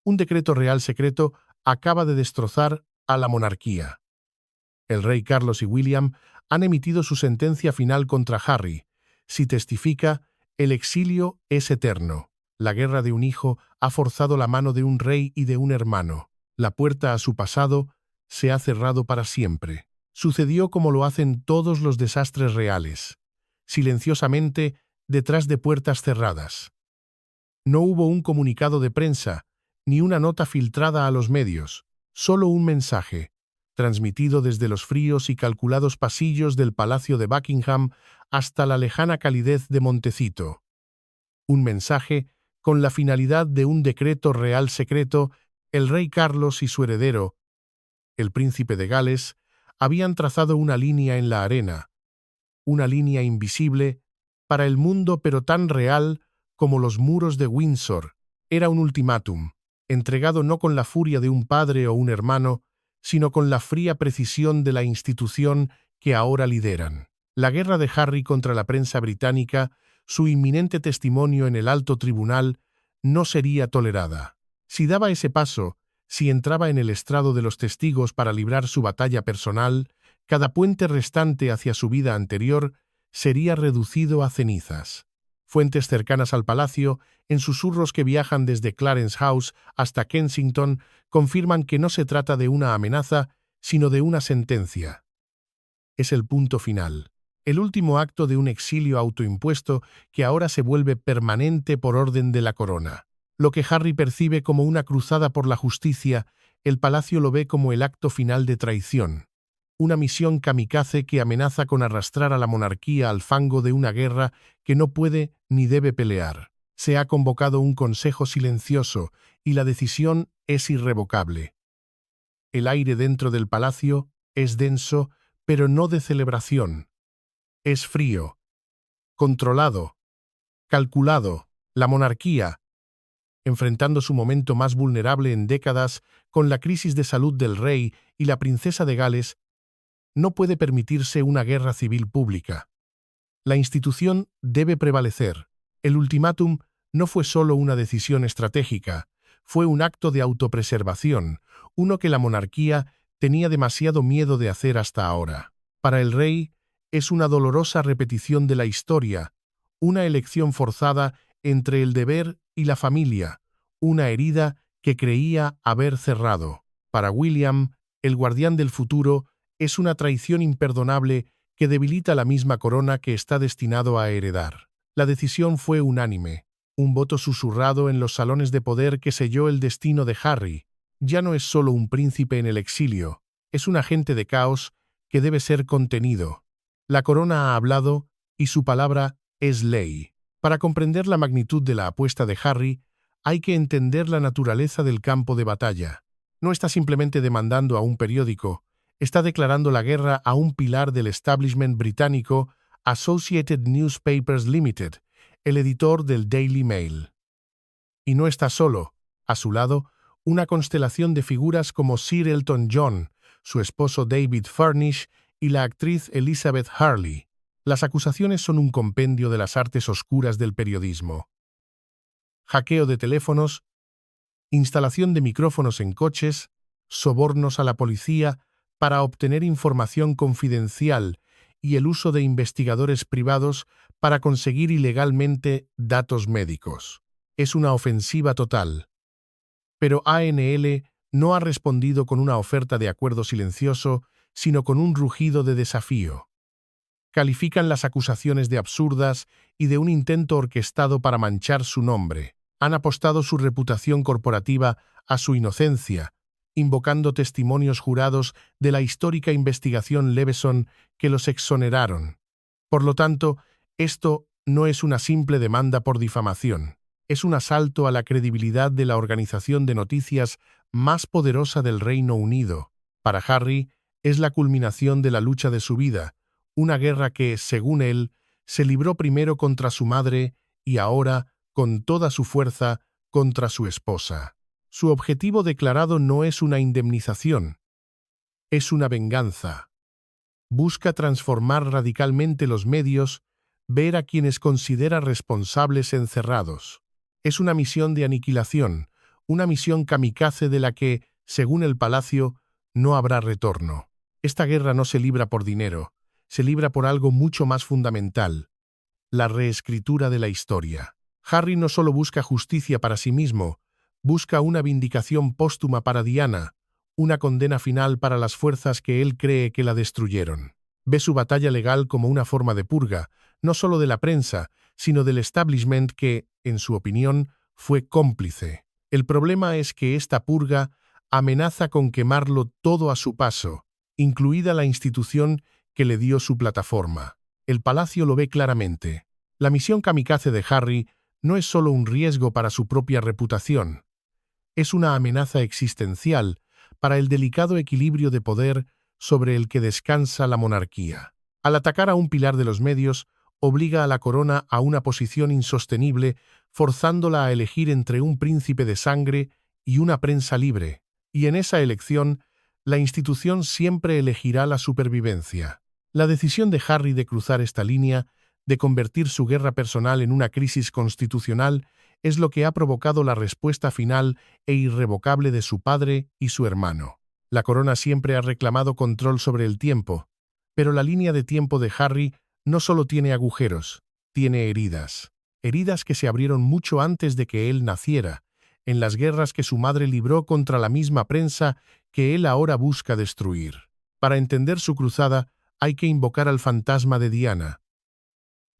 Un decreto real secreto acaba de destrozar a la monarquía. El rey Carlos y William han emitido su sentencia final contra Harry. Si testifica, el exilio es eterno. La guerra de un hijo ha forzado la mano de un rey y de un hermano. La puerta a su pasado se ha cerrado para siempre. Sucedió como lo hacen todos los desastres reales, silenciosamente, detrás de puertas cerradas. No hubo un comunicado de prensa, ni una nota filtrada a los medios, solo un mensaje, transmitido desde los fríos y calculados pasillos del Palacio de Buckingham hasta la lejana calidez de Montecito. Un mensaje con la finalidad de un decreto real secreto. El rey Carlos y su heredero, el príncipe de Gales, habían trazado una línea en la arena, una línea invisible para el mundo pero tan real como los muros de Windsor. Era un ultimátum, entregado no con la furia de un padre o un hermano, sino con la fría precisión de la institución que ahora lideran. La guerra de Harry contra la prensa británica, su inminente testimonio en el alto tribunal, no sería tolerada. Si daba ese paso, si entraba en el estrado de los testigos para librar su batalla personal, cada puente restante hacia su vida anterior sería reducido a cenizas. Fuentes cercanas al palacio, en susurros que viajan desde Clarence House hasta Kensington, confirman que no se trata de una amenaza, sino de una sentencia. Es el punto final, el último acto de un exilio autoimpuesto que ahora se vuelve permanente por orden de la corona. Lo que Harry percibe como una cruzada por la justicia, el palacio lo ve como el acto final de traición. Una misión kamikaze que amenaza con arrastrar a la monarquía al fango de una guerra que no puede ni debe pelear. Se ha convocado un consejo silencioso y la decisión es irrevocable. El aire dentro del palacio es denso, pero no de celebración. Es frío, controlado, calculado. La monarquía, enfrentando su momento más vulnerable en décadas con la crisis de salud del rey y la princesa de Gales, no puede permitirse una guerra civil pública. La institución debe prevalecer. El ultimátum no fue solo una decisión estratégica, fue un acto de autopreservación, uno que la monarquía tenía demasiado miedo de hacer hasta ahora. Para el rey, es una dolorosa repetición de la historia, una elección forzada entre el deber y la familia, una herida que creía haber cerrado. Para William, el guardián del futuro, es una traición imperdonable que debilita la misma corona que está destinado a heredar. La decisión fue unánime, un voto susurrado en los salones de poder que selló el destino de Harry. Ya no es solo un príncipe en el exilio, es un agente de caos que debe ser contenido. La corona ha hablado y su palabra es ley. Para comprender la magnitud de la apuesta de Harry, hay que entender la naturaleza del campo de batalla. No está simplemente demandando a un periódico, está declarando la guerra a un pilar del establishment británico, Associated Newspapers Limited, el editor del Daily Mail. Y no está solo. A su lado, una constelación de figuras como Sir Elton John, su esposo David Furnish y la actriz Elizabeth Hurley. Las acusaciones son un compendio de las artes oscuras del periodismo. Hackeo de teléfonos, instalación de micrófonos en coches, sobornos a la policía para obtener información confidencial y el uso de investigadores privados para conseguir ilegalmente datos médicos. Es una ofensiva total. Pero ANL no ha respondido con una oferta de acuerdo silencioso, sino con un rugido de desafío. Califican las acusaciones de absurdas y de un intento orquestado para manchar su nombre. Han apostado su reputación corporativa a su inocencia, invocando testimonios jurados de la histórica investigación Leveson que los exoneraron. Por lo tanto, esto no es una simple demanda por difamación. Es un asalto a la credibilidad de la organización de noticias más poderosa del Reino Unido. Para Harry, es la culminación de la lucha de su vida, una guerra que, según él, se libró primero contra su madre y ahora, con toda su fuerza, contra su esposa. Su objetivo declarado no es una indemnización, es una venganza. Busca transformar radicalmente los medios, ver a quienes considera responsables encerrados. Es una misión de aniquilación, una misión kamikaze de la que, según el palacio, no habrá retorno. Esta guerra no se libra por dinero, se libra por algo mucho más fundamental: la reescritura de la historia. Harry no solo busca justicia para sí mismo, busca una vindicación póstuma para Diana, una condena final para las fuerzas que él cree que la destruyeron. Ve su batalla legal como una forma de purga, no solo de la prensa, sino del establishment que, en su opinión, fue cómplice. El problema es que esta purga amenaza con quemarlo todo a su paso, incluida la institución que le dio su plataforma. El palacio lo ve claramente. La misión kamikaze de Harry no es solo un riesgo para su propia reputación, es una amenaza existencial para el delicado equilibrio de poder sobre el que descansa la monarquía. Al atacar a un pilar de los medios, obliga a la corona a una posición insostenible, forzándola a elegir entre un príncipe de sangre y una prensa libre, y en esa elección, la institución siempre elegirá la supervivencia. La decisión de Harry de cruzar esta línea, de convertir su guerra personal en una crisis constitucional, es lo que ha provocado la respuesta final e irrevocable de su padre y su hermano. La corona siempre ha reclamado control sobre el tiempo, pero la línea de tiempo de Harry no solo tiene agujeros, tiene heridas. Heridas que se abrieron mucho antes de que él naciera, en las guerras que su madre libró contra la misma prensa que él ahora busca destruir. Para entender su cruzada, hay que invocar al fantasma de Diana.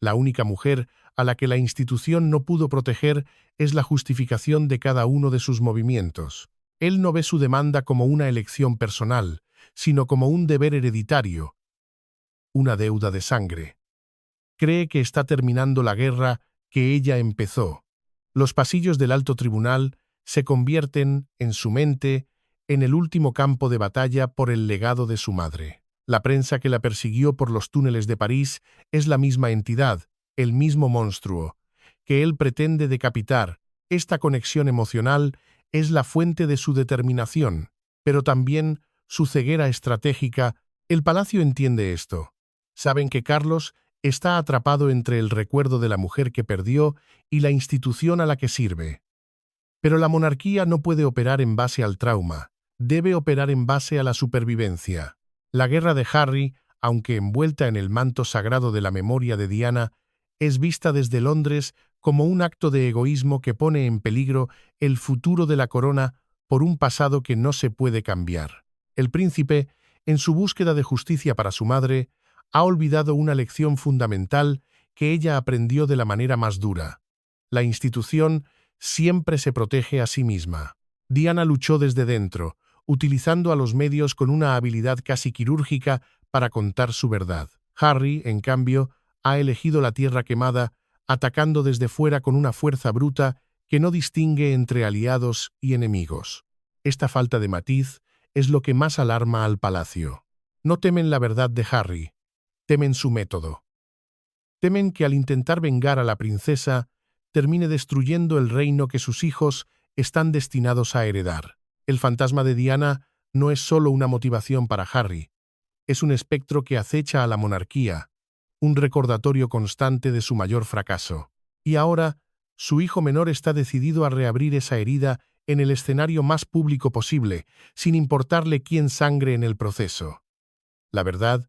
La única mujer a la que la institución no pudo proteger es la justificación de cada uno de sus movimientos. Él no ve su demanda como una elección personal, sino como un deber hereditario, una deuda de sangre. Cree que está terminando la guerra que ella empezó. Los pasillos del alto tribunal se convierten, en su mente, en el último campo de batalla por el legado de su madre. La prensa que la persiguió por los túneles de París es la misma entidad, el mismo monstruo, que él pretende decapitar. Esta conexión emocional es la fuente de su determinación, pero también su ceguera estratégica. El palacio entiende esto. Saben que Carlos está atrapado entre el recuerdo de la mujer que perdió y la institución a la que sirve. Pero la monarquía no puede operar en base al trauma, debe operar en base a la supervivencia. La guerra de Harry, aunque envuelta en el manto sagrado de la memoria de Diana, es vista desde Londres como un acto de egoísmo que pone en peligro el futuro de la corona por un pasado que no se puede cambiar. El príncipe, en su búsqueda de justicia para su madre, ha olvidado una lección fundamental que ella aprendió de la manera más dura. La institución siempre se protege a sí misma. Diana luchó desde dentro, utilizando a los medios con una habilidad casi quirúrgica para contar su verdad. Harry, en cambio, ha elegido la tierra quemada, atacando desde fuera con una fuerza bruta que no distingue entre aliados y enemigos. Esta falta de matiz es lo que más alarma al palacio. No temen la verdad de Harry, temen su método. Temen que al intentar vengar a la princesa, termine destruyendo el reino que sus hijos están destinados a heredar. El fantasma de Diana no es solo una motivación para Harry, es un espectro que acecha a la monarquía, un recordatorio constante de su mayor fracaso. Y ahora, su hijo menor está decidido a reabrir esa herida en el escenario más público posible, sin importarle quién sangre en el proceso. La verdad,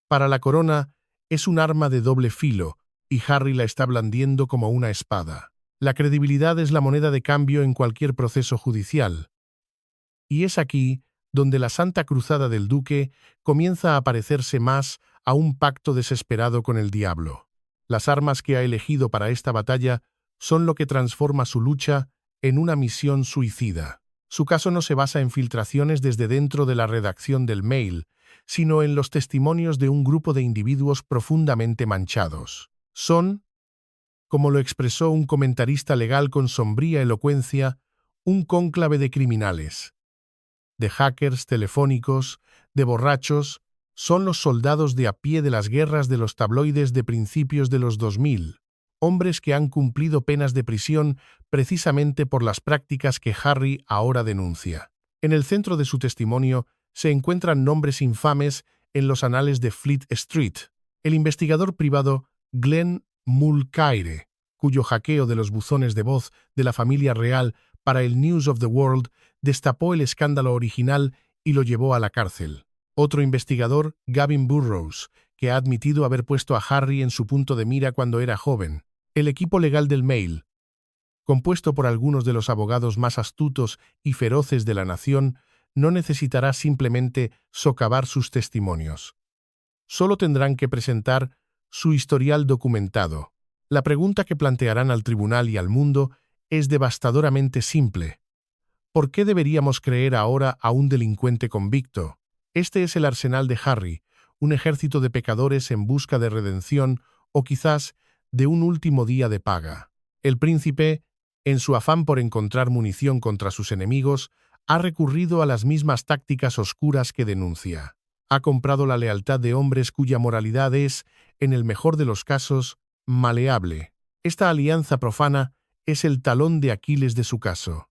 para la corona, es un arma de doble filo, y Harry la está blandiendo como una espada. La credibilidad es la moneda de cambio en cualquier proceso judicial. Y es aquí donde la Santa Cruzada del Duque comienza a parecerse más a un pacto desesperado con el diablo. Las armas que ha elegido para esta batalla son lo que transforma su lucha en una misión suicida. Su caso no se basa en filtraciones desde dentro de la redacción del Mail, sino en los testimonios de un grupo de individuos profundamente manchados. Son, como lo expresó un comentarista legal con sombría elocuencia, un cónclave de criminales, de hackers telefónicos, de borrachos. Son los soldados de a pie de las guerras de los tabloides de principios de los 2000, hombres que han cumplido penas de prisión precisamente por las prácticas que Harry ahora denuncia. En el centro de su testimonio se encuentran nombres infames en los anales de Fleet Street. El investigador privado Glenn Mulcaire, cuyo hackeo de los buzones de voz de la familia real para el News of the World, destapó el escándalo original y lo llevó a la cárcel. Otro investigador, Gavin Burrows, que ha admitido haber puesto a Harry en su punto de mira cuando era joven. El equipo legal del Mail, compuesto por algunos de los abogados más astutos y feroces de la nación, no necesitará simplemente socavar sus testimonios. Solo tendrán que presentar su historial documentado. La pregunta que plantearán al tribunal y al mundo es devastadoramente simple. ¿Por qué deberíamos creer ahora a un delincuente convicto? Este es el arsenal de Harry, un ejército de pecadores en busca de redención o quizás de un último día de paga. El príncipe, en su afán por encontrar munición contra sus enemigos, ha recurrido a las mismas tácticas oscuras que denuncia. Ha comprado la lealtad de hombres cuya moralidad es, en el mejor de los casos, maleable. Esta alianza profana es el talón de Aquiles de su caso.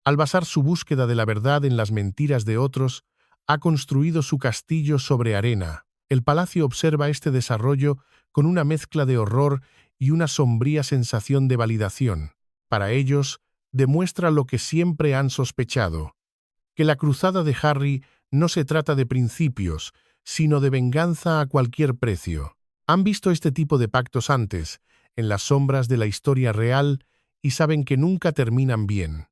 Al basar su búsqueda de la verdad en las mentiras de otros, ha construido su castillo sobre arena. El palacio observa este desarrollo con una mezcla de horror y una sombría sensación de validación. Para ellos, demuestra lo que siempre han sospechado, que la cruzada de Harry no se trata de principios, sino de venganza a cualquier precio. Han visto este tipo de pactos antes, en las sombras de la historia real, y saben que nunca terminan bien.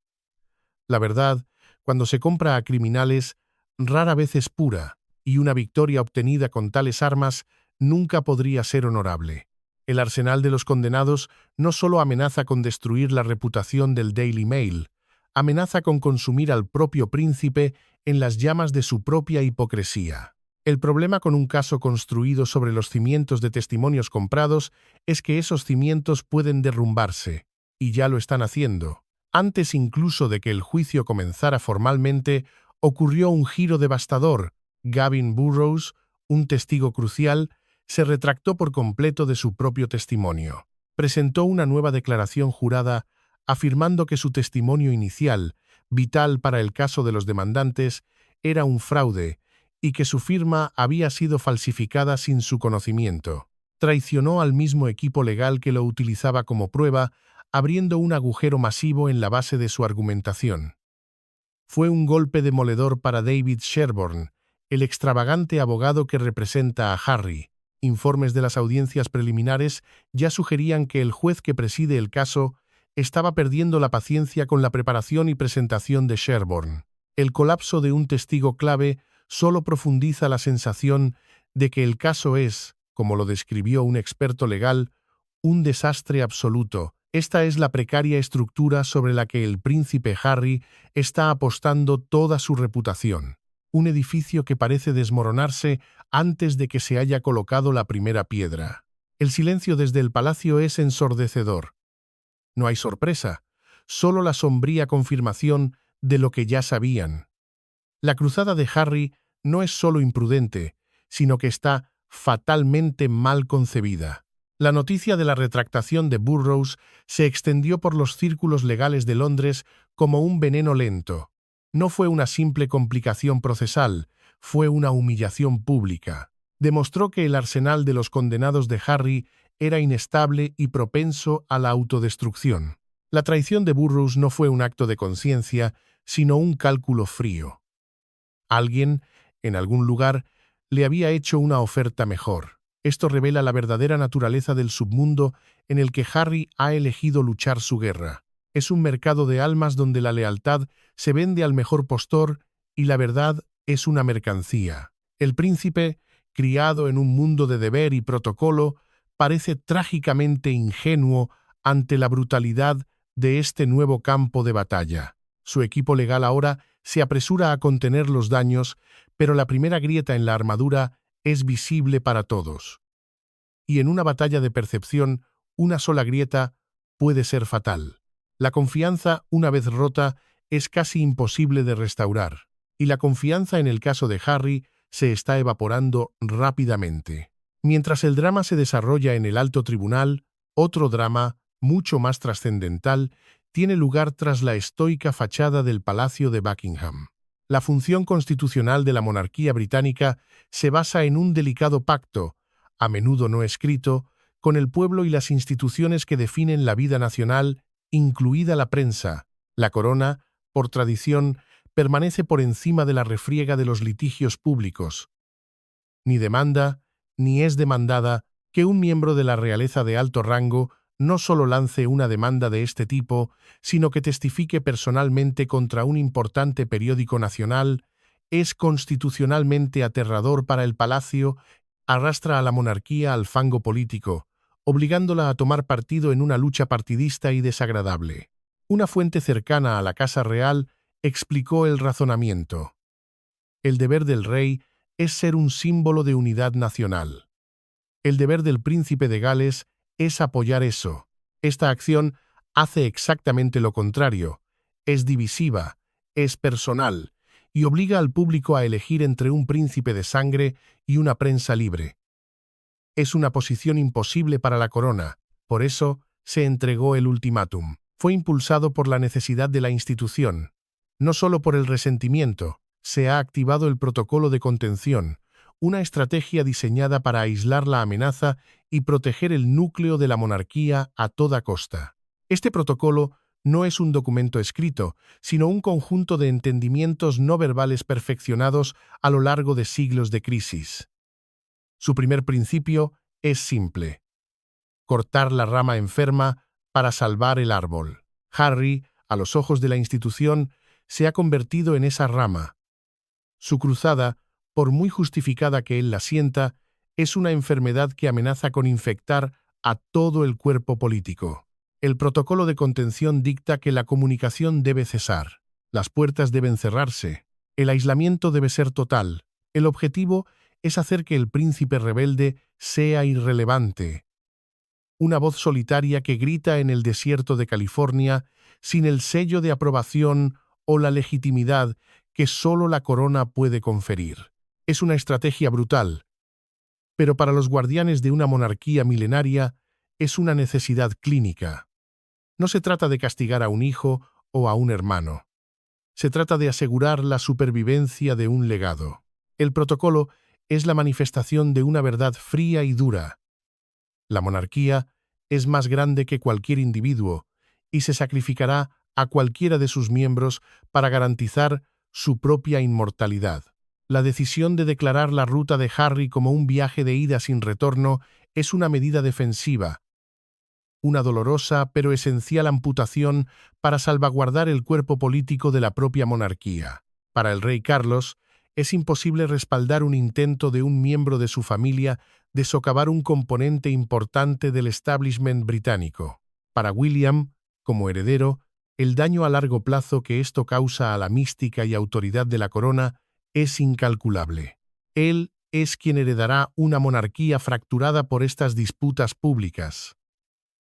La verdad, cuando se compra a criminales, rara vez es pura, y una victoria obtenida con tales armas nunca podría ser honorable. El arsenal de los condenados no solo amenaza con destruir la reputación del Daily Mail, amenaza con consumir al propio príncipe en las llamas de su propia hipocresía. El problema con un caso construido sobre los cimientos de testimonios comprados es que esos cimientos pueden derrumbarse, y ya lo están haciendo. Antes incluso de que el juicio comenzara formalmente, ocurrió un giro devastador. Gavin Burrows, un testigo crucial, se retractó por completo de su propio testimonio. Presentó una nueva declaración jurada afirmando que su testimonio inicial, vital para el caso de los demandantes, era un fraude y que su firma había sido falsificada sin su conocimiento. Traicionó al mismo equipo legal que lo utilizaba como prueba, abriendo un agujero masivo en la base de su argumentación. Fue un golpe demoledor para David Sherborne, el extravagante abogado que representa a Harry. Informes de las audiencias preliminares ya sugerían que el juez que preside el caso estaba perdiendo la paciencia con la preparación y presentación de Sherborne. El colapso de un testigo clave solo profundiza la sensación de que el caso es, como lo describió un experto legal, un desastre absoluto. Esta es la precaria estructura sobre la que el príncipe Harry está apostando toda su reputación. Un edificio que parece desmoronarse antes de que se haya colocado la primera piedra. El silencio desde el palacio es ensordecedor. No hay sorpresa, solo la sombría confirmación de lo que ya sabían. La cruzada de Harry no es solo imprudente, sino que está fatalmente mal concebida. La noticia de la retractación de Burrows se extendió por los círculos legales de Londres como un veneno lento. No fue una simple complicación procesal, fue una humillación pública. Demostró que el arsenal de los condenados de Harry era inestable y propenso a la autodestrucción. La traición de Burrows no fue un acto de conciencia, sino un cálculo frío. Alguien, en algún lugar, le había hecho una oferta mejor. Esto revela la verdadera naturaleza del submundo en el que Harry ha elegido luchar su guerra. Es un mercado de almas donde la lealtad se vende al mejor postor y la verdad es una mercancía. El príncipe, criado en un mundo de deber y protocolo, parece trágicamente ingenuo ante la brutalidad de este nuevo campo de batalla. Su equipo legal ahora se apresura a contener los daños, pero la primera grieta en la armadura es visible para todos. Y en una batalla de percepción, una sola grieta puede ser fatal. La confianza, una vez rota, es casi imposible de restaurar. Y la confianza en el caso de Harry se está evaporando rápidamente. Mientras el drama se desarrolla en el alto tribunal, otro drama, mucho más trascendental, tiene lugar tras la estoica fachada del Palacio de Buckingham. La función constitucional de la monarquía británica se basa en un delicado pacto, a menudo no escrito, con el pueblo y las instituciones que definen la vida nacional, incluida la prensa. La corona, por tradición, permanece por encima de la refriega de los litigios públicos. Ni demanda, ni es demandada que un miembro de la realeza de alto rango no solo lance una demanda de este tipo, sino que testifique personalmente contra un importante periódico nacional, es constitucionalmente aterrador para el palacio, arrastra a la monarquía al fango político, obligándola a tomar partido en una lucha partidista y desagradable. Una fuente cercana a la Casa Real explicó el razonamiento. El deber del rey es ser un símbolo de unidad nacional. El deber del príncipe de Gales es apoyar eso. Esta acción hace exactamente lo contrario. Es divisiva, es personal, y obliga al público a elegir entre un príncipe de sangre y una prensa libre. Es una posición imposible para la corona, por eso se entregó el ultimátum. Fue impulsado por la necesidad de la institución, no solo por el resentimiento. Se ha activado el protocolo de contención, una estrategia diseñada para aislar la amenaza y proteger el núcleo de la monarquía a toda costa. Este protocolo no es un documento escrito, sino un conjunto de entendimientos no verbales perfeccionados a lo largo de siglos de crisis. Su primer principio es simple: cortar la rama enferma para salvar el árbol. Harry, a los ojos de la institución, se ha convertido en esa rama. Su cruzada, por muy justificada que él la sienta, es una enfermedad que amenaza con infectar a todo el cuerpo político. El protocolo de contención dicta que la comunicación debe cesar, las puertas deben cerrarse, el aislamiento debe ser total. El objetivo es hacer que el príncipe rebelde sea irrelevante. Una voz solitaria que grita en el desierto de California sin el sello de aprobación o la legitimidad que solo la corona puede conferir. Es una estrategia brutal, pero para los guardianes de una monarquía milenaria es una necesidad clínica. No se trata de castigar a un hijo o a un hermano. Se trata de asegurar la supervivencia de un legado. El protocolo es la manifestación de una verdad fría y dura. La monarquía es más grande que cualquier individuo y se sacrificará a cualquiera de sus miembros para garantizar su propia inmortalidad. La decisión de declarar la ruta de Harry como un viaje de ida sin retorno es una medida defensiva, una dolorosa pero esencial amputación para salvaguardar el cuerpo político de la propia monarquía. Para el rey Carlos, es imposible respaldar un intento de un miembro de su familia de socavar un componente importante del establishment británico. Para William, como heredero, el daño a largo plazo que esto causa a la mística y autoridad de la corona es incalculable. Él es quien heredará una monarquía fracturada por estas disputas públicas.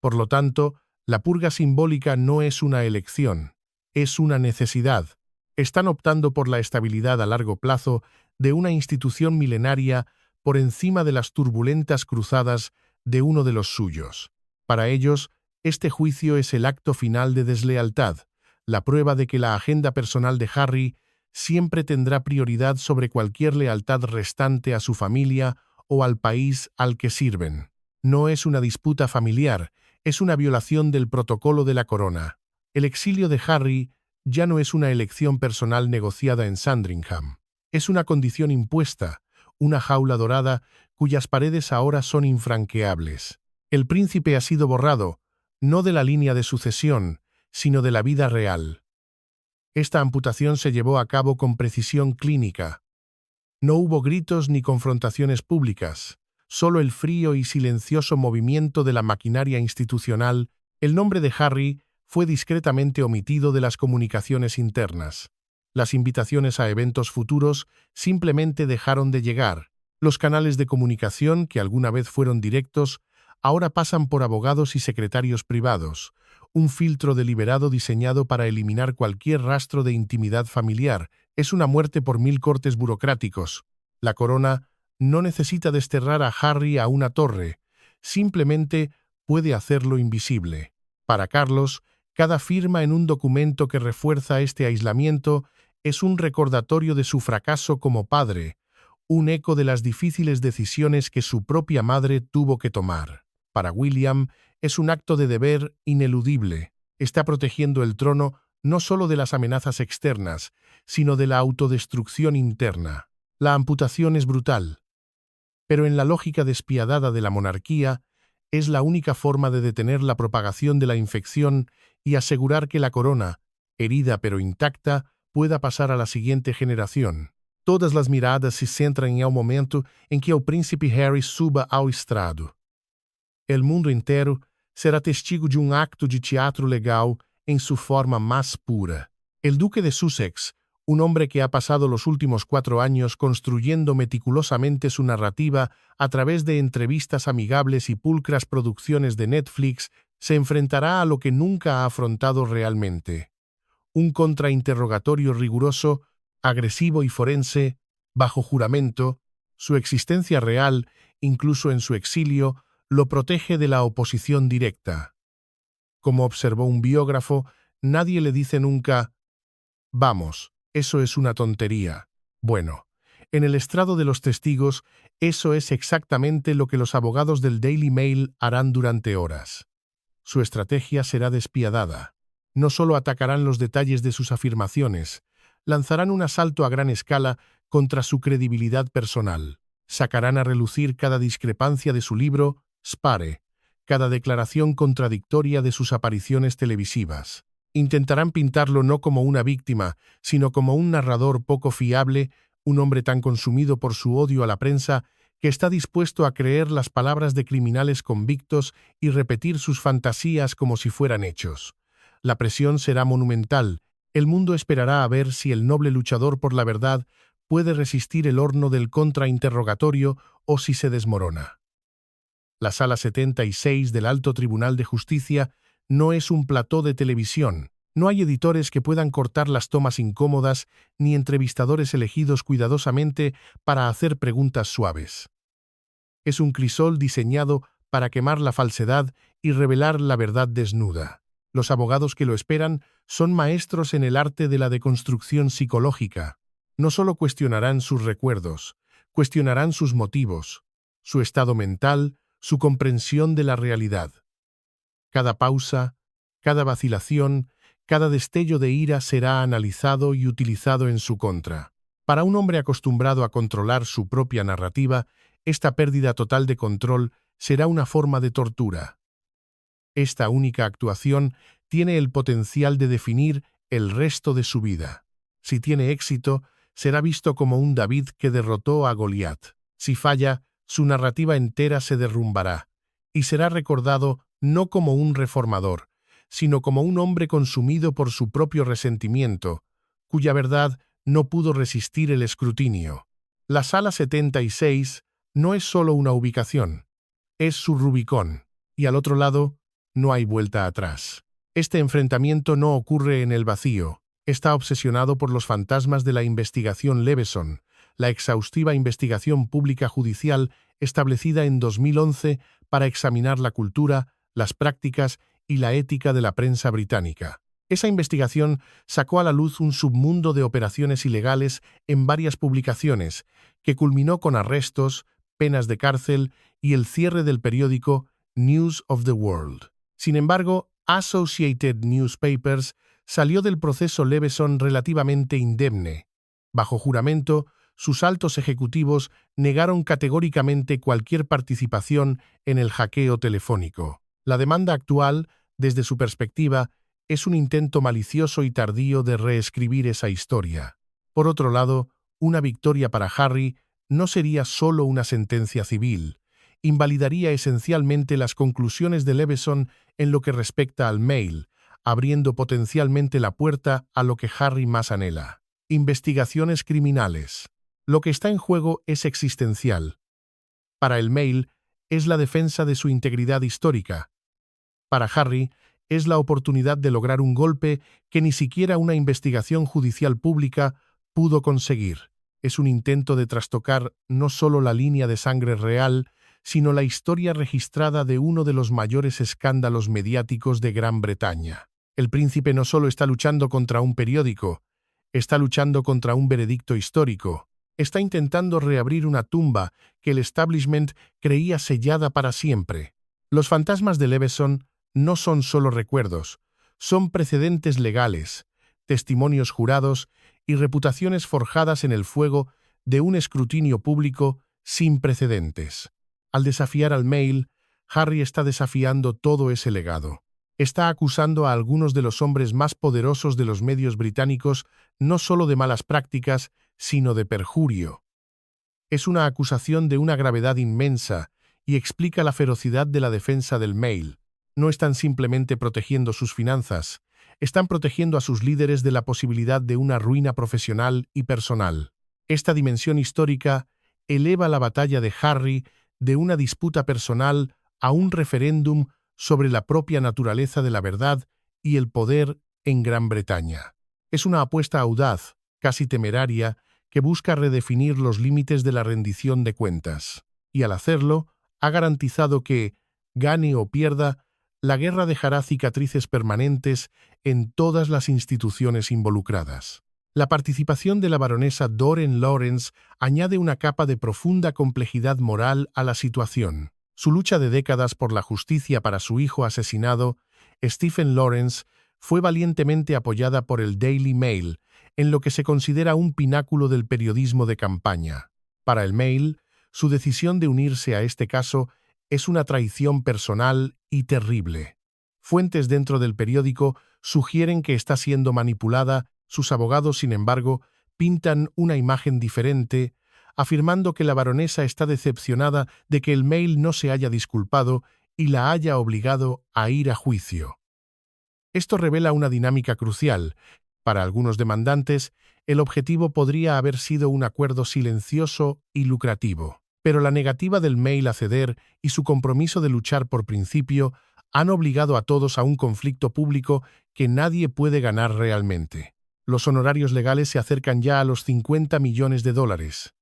Por lo tanto, la purga simbólica no es una elección, es una necesidad. Están optando por la estabilidad a largo plazo de una institución milenaria por encima de las turbulentas cruzadas de uno de los suyos. Para ellos, este juicio es el acto final de deslealtad, la prueba de que la agenda personal de Harry siempre tendrá prioridad sobre cualquier lealtad restante a su familia o al país al que sirven. No es una disputa familiar, es una violación del protocolo de la corona. El exilio de Harry ya no es una elección personal negociada en Sandringham. Es una condición impuesta, una jaula dorada cuyas paredes ahora son infranqueables. El príncipe ha sido borrado, no de la línea de sucesión, sino de la vida real. Esta amputación se llevó a cabo con precisión clínica. No hubo gritos ni confrontaciones públicas, solo el frío y silencioso movimiento de la maquinaria institucional. El nombre de Harry fue discretamente omitido de las comunicaciones internas. Las invitaciones a eventos futuros simplemente dejaron de llegar. Los canales de comunicación, que alguna vez fueron directos, ahora pasan por abogados y secretarios privados, un filtro deliberado diseñado para eliminar cualquier rastro de intimidad familiar. Es una muerte por 1000 cortes burocráticos. La corona no necesita desterrar a Harry a una torre, simplemente puede hacerlo invisible. Para Carlos, cada firma en un documento que refuerza este aislamiento es un recordatorio de su fracaso como padre, un eco de las difíciles decisiones que su propia madre tuvo que tomar. Para William, es un acto de deber ineludible. Está protegiendo el trono no solo de las amenazas externas, sino de la autodestrucción interna. La amputación es brutal. Pero en la lógica despiadada de la monarquía, es la única forma de detener la propagación de la infección y asegurar que la corona, herida pero intacta, pueda pasar a la siguiente generación. Todas las miradas se centran en el momento en que el príncipe Harry suba ao estrado. El mundo entero será testigo de un acto de teatro legal en su forma más pura. El duque de Sussex, un hombre que ha pasado los últimos 4 años construyendo meticulosamente su narrativa a través de entrevistas amigables y pulcras producciones de Netflix, se enfrentará a lo que nunca ha afrontado realmente. Un contrainterrogatorio riguroso, agresivo y forense, bajo juramento. Su existencia real, incluso en su exilio, lo protege de la oposición directa. Como observó un biógrafo, nadie le dice nunca: «Vamos, eso es una tontería». Bueno, en el estrado de los testigos, eso es exactamente lo que los abogados del Daily Mail harán durante horas. Su estrategia será despiadada. No solo atacarán los detalles de sus afirmaciones, lanzarán un asalto a gran escala contra su credibilidad personal. Sacarán a relucir cada discrepancia de su libro Spare, cada declaración contradictoria de sus apariciones televisivas. Intentarán pintarlo no como una víctima, sino como un narrador poco fiable, un hombre tan consumido por su odio a la prensa que está dispuesto a creer las palabras de criminales convictos y repetir sus fantasías como si fueran hechos. La presión será monumental. El mundo esperará a ver si el noble luchador por la verdad puede resistir el horno del contrainterrogatorio o si se desmorona. La Sala 76 del Alto Tribunal de Justicia no es un plató de televisión. No hay editores que puedan cortar las tomas incómodas ni entrevistadores elegidos cuidadosamente para hacer preguntas suaves. Es un crisol diseñado para quemar la falsedad y revelar la verdad desnuda. Los abogados que lo esperan son maestros en el arte de la deconstrucción psicológica. No solo cuestionarán sus recuerdos, cuestionarán sus motivos, su estado mental, su comprensión de la realidad. Cada pausa, cada vacilación, cada destello de ira será analizado y utilizado en su contra. Para un hombre acostumbrado a controlar su propia narrativa, esta pérdida total de control será una forma de tortura. Esta única actuación tiene el potencial de definir el resto de su vida. Si tiene éxito, será visto como un David que derrotó a Goliat. Si falla, su narrativa entera se derrumbará, y será recordado no como un reformador, sino como un hombre consumido por su propio resentimiento, cuya verdad no pudo resistir el escrutinio. La Sala 76 no es solo una ubicación, es su Rubicón, y al otro lado no hay vuelta atrás. Este enfrentamiento no ocurre en el vacío, está obsesionado por los fantasmas de la investigación Leveson, la exhaustiva investigación pública judicial establecida en 2011 para examinar la cultura, las prácticas y la ética de la prensa británica. Esa investigación sacó a la luz un submundo de operaciones ilegales en varias publicaciones, que culminó con arrestos, penas de cárcel y el cierre del periódico News of the World. Sin embargo, Associated Newspapers salió del proceso Leveson relativamente indemne. Bajo juramento, sus altos ejecutivos negaron categóricamente cualquier participación en el hackeo telefónico. La demanda actual, desde su perspectiva, es un intento malicioso y tardío de reescribir esa historia. Por otro lado, una victoria para Harry no sería solo una sentencia civil, invalidaría esencialmente las conclusiones de Leveson en lo que respecta al Mail, abriendo potencialmente la puerta a lo que Harry más anhela: investigaciones criminales. Lo que está en juego es existencial. Para el Mail es la defensa de su integridad histórica. Para Harry es la oportunidad de lograr un golpe que ni siquiera una investigación judicial pública pudo conseguir. Es un intento de trastocar no solo la línea de sangre real, sino la historia registrada de uno de los mayores escándalos mediáticos de Gran Bretaña. El príncipe no solo está luchando contra un periódico, está luchando contra un veredicto histórico. Está intentando reabrir una tumba que el establishment creía sellada para siempre. Los fantasmas de Leveson no son solo recuerdos, son precedentes legales, testimonios jurados y reputaciones forjadas en el fuego de un escrutinio público sin precedentes. Al desafiar al Mail, Harry está desafiando todo ese legado. Está acusando a algunos de los hombres más poderosos de los medios británicos no solo de malas prácticas, sino de perjurio. Es una acusación de una gravedad inmensa y explica la ferocidad de la defensa del Mail. No están simplemente protegiendo sus finanzas, están protegiendo a sus líderes de la posibilidad de una ruina profesional y personal. Esta dimensión histórica eleva la batalla de Harry de una disputa personal a un referéndum sobre la propia naturaleza de la verdad y el poder en Gran Bretaña. Es una apuesta audaz, casi temeraria, que busca redefinir los límites de la rendición de cuentas. Y al hacerlo, ha garantizado que, gane o pierda, la guerra dejará cicatrices permanentes en todas las instituciones involucradas. La participación de la baronesa Doreen Lawrence añade una capa de profunda complejidad moral a la situación. Su lucha de décadas por la justicia para su hijo asesinado, Stephen Lawrence, fue valientemente apoyada por el Daily Mail, en lo que se considera un pináculo del periodismo de campaña. Para el Mail, su decisión de unirse a este caso es una traición personal y terrible. Fuentes dentro del periódico sugieren que está siendo manipulada. Sus abogados, sin embargo, pintan una imagen diferente, afirmando que la baronesa está decepcionada de que el Mail no se haya disculpado y la haya obligado a ir a juicio. Esto revela una dinámica crucial. Para algunos demandantes, el objetivo podría haber sido un acuerdo silencioso y lucrativo, pero la negativa del Mail a ceder y su compromiso de luchar por principio han obligado a todos a un conflicto público que nadie puede ganar realmente. Los honorarios legales se acercan ya a los 50 millones de dólares.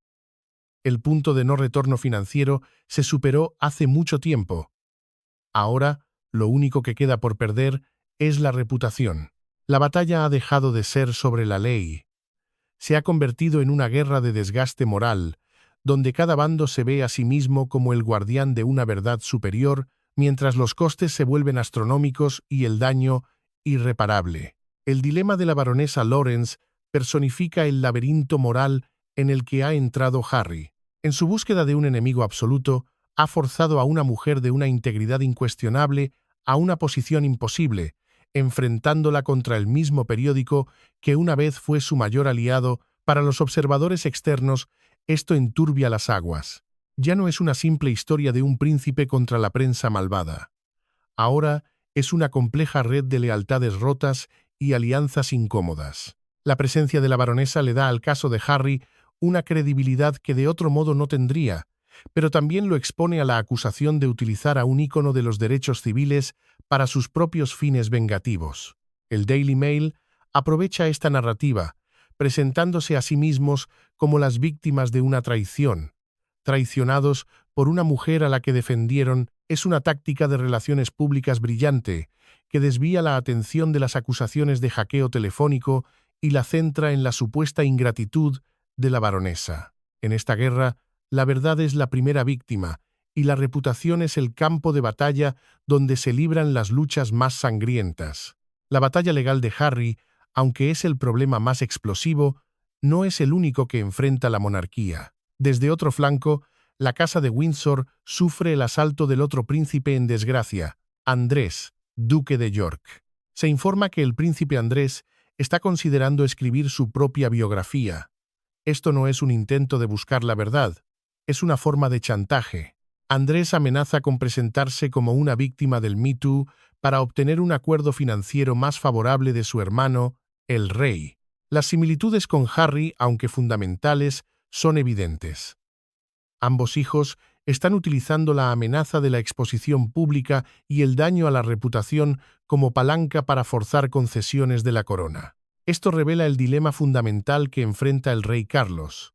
El punto de no retorno financiero se superó hace mucho tiempo. Ahora, lo único que queda por perder es la reputación. La batalla ha dejado de ser sobre la ley. Se ha convertido en una guerra de desgaste moral, donde cada bando se ve a sí mismo como el guardián de una verdad superior, mientras los costes se vuelven astronómicos y el daño irreparable. El dilema de la baronesa Lawrence personifica el laberinto moral en el que ha entrado Harry. En su búsqueda de un enemigo absoluto, ha forzado a una mujer de una integridad incuestionable a una posición imposible, enfrentándola contra el mismo periódico que una vez fue su mayor aliado. Para los observadores externos, esto enturbia las aguas. Ya no es una simple historia de un príncipe contra la prensa malvada. Ahora es una compleja red de lealtades rotas y alianzas incómodas. La presencia de la baronesa le da al caso de Harry una credibilidad que de otro modo no tendría, pero también lo expone a la acusación de utilizar a un ícono de los derechos civiles para sus propios fines vengativos. El Daily Mail aprovecha esta narrativa, presentándose a sí mismos como las víctimas de una traición. Traicionados por una mujer a la que defendieron, es una táctica de relaciones públicas brillante, que desvía la atención de las acusaciones de hackeo telefónico y la centra en la supuesta ingratitud de la baronesa. En esta guerra, la verdad es la primera víctima, y la reputación es el campo de batalla donde se libran las luchas más sangrientas. La batalla legal de Harry, aunque es el problema más explosivo, no es el único que enfrenta la monarquía. Desde otro flanco, la Casa de Windsor sufre el asalto del otro príncipe en desgracia, Andrés, duque de York. Se informa que el príncipe Andrés está considerando escribir su propia biografía. Esto no es un intento de buscar la verdad, es una forma de chantaje. Andrés amenaza con presentarse como una víctima del Me Too para obtener un acuerdo financiero más favorable de su hermano, el rey. Las similitudes con Harry, aunque fundamentales, son evidentes. Ambos hijos están utilizando la amenaza de la exposición pública y el daño a la reputación como palanca para forzar concesiones de la corona. Esto revela el dilema fundamental que enfrenta el rey Carlos.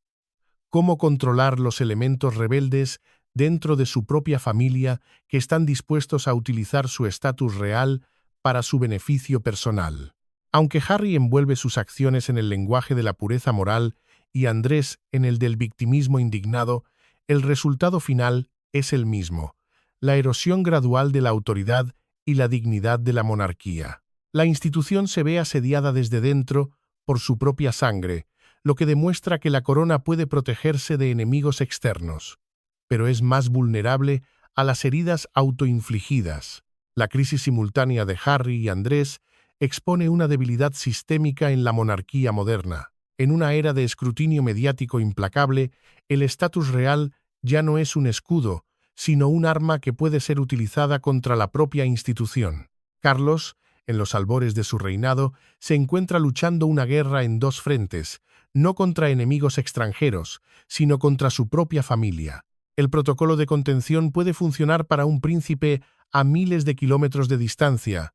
¿Cómo controlar los elementos rebeldes dentro de su propia familia que están dispuestos a utilizar su estatus real para su beneficio personal? Aunque Harry envuelve sus acciones en el lenguaje de la pureza moral y Andrés en el del victimismo indignado, el resultado final es el mismo: la erosión gradual de la autoridad y la dignidad de la monarquía. La institución se ve asediada desde dentro por su propia sangre, lo que demuestra que la corona puede protegerse de enemigos externos, pero es más vulnerable a las heridas autoinfligidas. La crisis simultánea de Harry y Andrés expone una debilidad sistémica en la monarquía moderna. En una era de escrutinio mediático implacable, el estatus real ya no es un escudo, sino un arma que puede ser utilizada contra la propia institución. Carlos, en los albores de su reinado, se encuentra luchando una guerra en dos frentes, no contra enemigos extranjeros, sino contra su propia familia. El protocolo de contención puede funcionar para un príncipe a miles de kilómetros de distancia,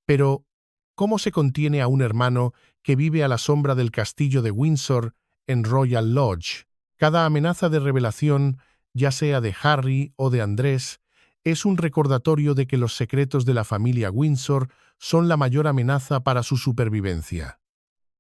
pero ¿cómo se contiene a un hermano que vive a la sombra del castillo de Windsor en Royal Lodge? Cada amenaza de revelación, ya sea de Harry o de Andrés, es un recordatorio de que los secretos de la familia Windsor son la mayor amenaza para su supervivencia.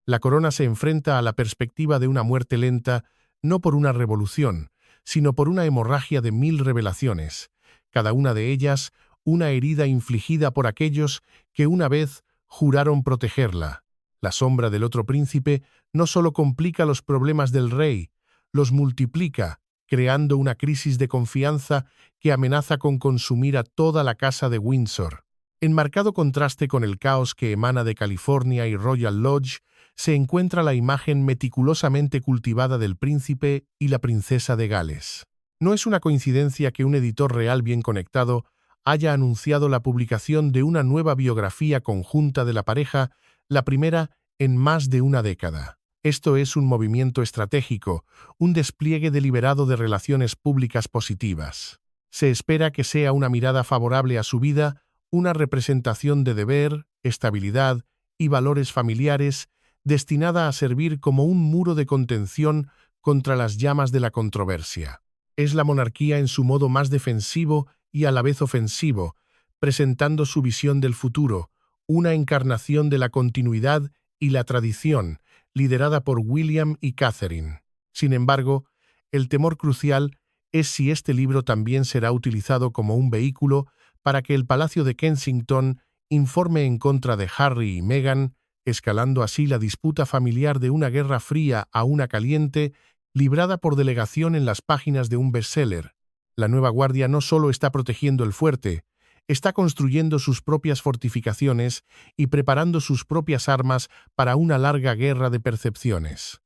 La corona se enfrenta a la perspectiva de una muerte lenta, no por una revolución, sino por una hemorragia de 1000 revelaciones, cada una de ellas una herida infligida por aquellos que una vez juraron protegerla. La sombra del otro príncipe no solo complica los problemas del rey, los multiplica, creando una crisis de confianza que amenaza con consumir a toda la casa de Windsor. En marcado contraste con el caos que emana de California y Royal Lodge, se encuentra la imagen meticulosamente cultivada del príncipe y la princesa de Gales. No es una coincidencia que un editor real bien conectado haya anunciado la publicación de una nueva biografía conjunta de la pareja, la primera en más de una década. Esto es un movimiento estratégico, un despliegue deliberado de relaciones públicas positivas. Se espera que sea una mirada favorable a su vida, una representación de deber, estabilidad y valores familiares, destinada a servir como un muro de contención contra las llamas de la controversia. Es la monarquía en su modo más defensivo y a la vez ofensivo, presentando su visión del futuro, una encarnación de la continuidad y la tradición, liderada por William y Catherine. Sin embargo, el temor crucial es si este libro también será utilizado como un vehículo para que el Palacio de Kensington informe en contra de Harry y Meghan, escalando así la disputa familiar de una guerra fría a una caliente, librada por delegación en las páginas de un bestseller. La nueva guardia no solo está protegiendo el fuerte, está construyendo sus propias fortificaciones y preparando sus propias armas para una larga guerra de percepciones.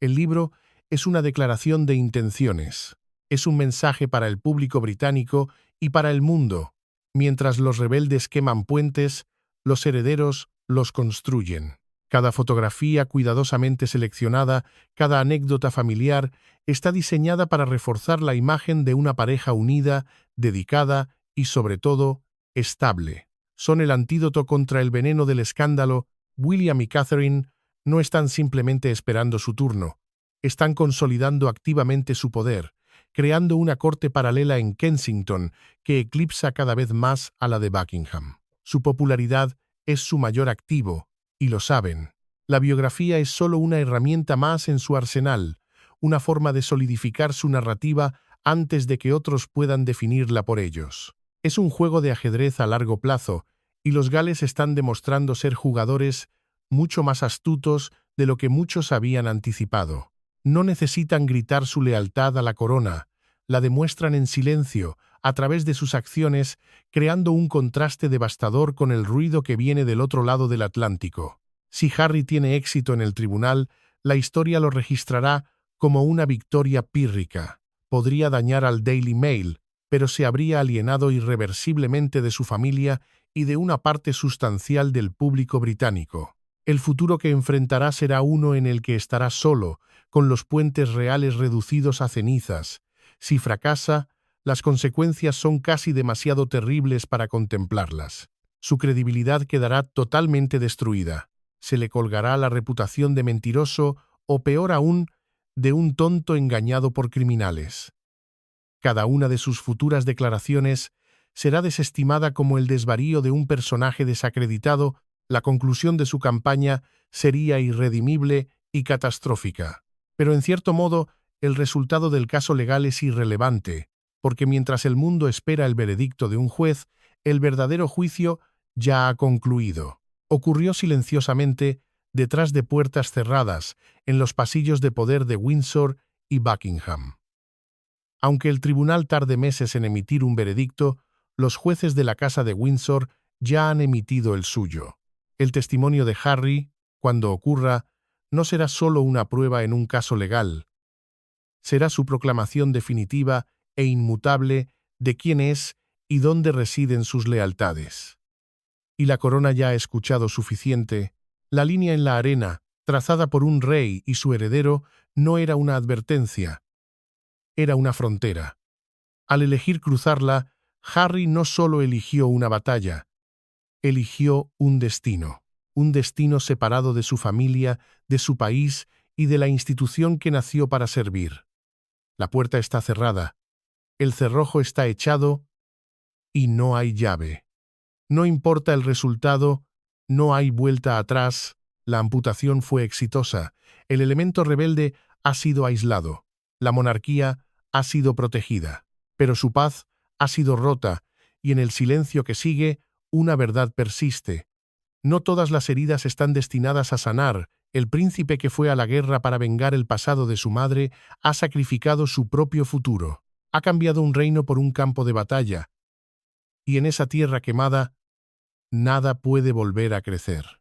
El libro es una declaración de intenciones. Es un mensaje para el público británico y para el mundo. Mientras los rebeldes queman puentes, los herederos los construyen. Cada fotografía cuidadosamente seleccionada, cada anécdota familiar, está diseñada para reforzar la imagen de una pareja unida, dedicada y, sobre todo, estable. Son el antídoto contra el veneno del escándalo. William y Catherine no están simplemente esperando su turno. Están consolidando activamente su poder, creando una corte paralela en Kensington que eclipsa cada vez más a la de Buckingham. Su popularidad es su mayor activo, y lo saben. La biografía es solo una herramienta más en su arsenal, una forma de solidificar su narrativa antes de que otros puedan definirla por ellos. Es un juego de ajedrez a largo plazo, y los Gales están demostrando ser jugadores mucho más astutos de lo que muchos habían anticipado. No necesitan gritar su lealtad a la corona, la demuestran en silencio, a través de sus acciones, creando un contraste devastador con el ruido que viene del otro lado del Atlántico. Si Harry tiene éxito en el tribunal, la historia lo registrará como una victoria pírrica. Podría dañar al Daily Mail, pero se habría alienado irreversiblemente de su familia y de una parte sustancial del público británico. El futuro que enfrentará será uno en el que estará solo, con los puentes reales reducidos a cenizas. Si fracasa, las consecuencias son casi demasiado terribles para contemplarlas. Su credibilidad quedará totalmente destruida. Se le colgará la reputación de mentiroso o, peor aún, de un tonto engañado por criminales. Cada una de sus futuras declaraciones será desestimada como el desvarío de un personaje desacreditado. La conclusión de su campaña sería irredimible y catastrófica. Pero en cierto modo, el resultado del caso legal es irrelevante, porque mientras el mundo espera el veredicto de un juez, el verdadero juicio ya ha concluido. Ocurrió silenciosamente, detrás de puertas cerradas, en los pasillos de poder de Windsor y Buckingham. Aunque el tribunal tarde meses en emitir un veredicto, los jueces de la Casa de Windsor ya han emitido el suyo. El testimonio de Harry, cuando ocurra, no será solo una prueba en un caso legal. Será su proclamación definitiva e inmutable de quién es y dónde residen sus lealtades. Y la corona ya ha escuchado suficiente. La línea en la arena, trazada por un rey y su heredero, no era una advertencia, era una frontera. Al elegir cruzarla, Harry no solo eligió una batalla, eligió un destino separado de su familia, de su país y de la institución que nació para servir. La puerta está cerrada, el cerrojo está echado y no hay llave. No importa el resultado, no hay vuelta atrás, la amputación fue exitosa, el elemento rebelde ha sido aislado, la monarquía ha sido protegida, pero su paz ha sido rota y en el silencio que sigue, una verdad persiste. No todas las heridas están destinadas a sanar. El príncipe que fue a la guerra para vengar el pasado de su madre ha sacrificado su propio futuro. Ha cambiado un reino por un campo de batalla. Y en esa tierra quemada, nada puede volver a crecer.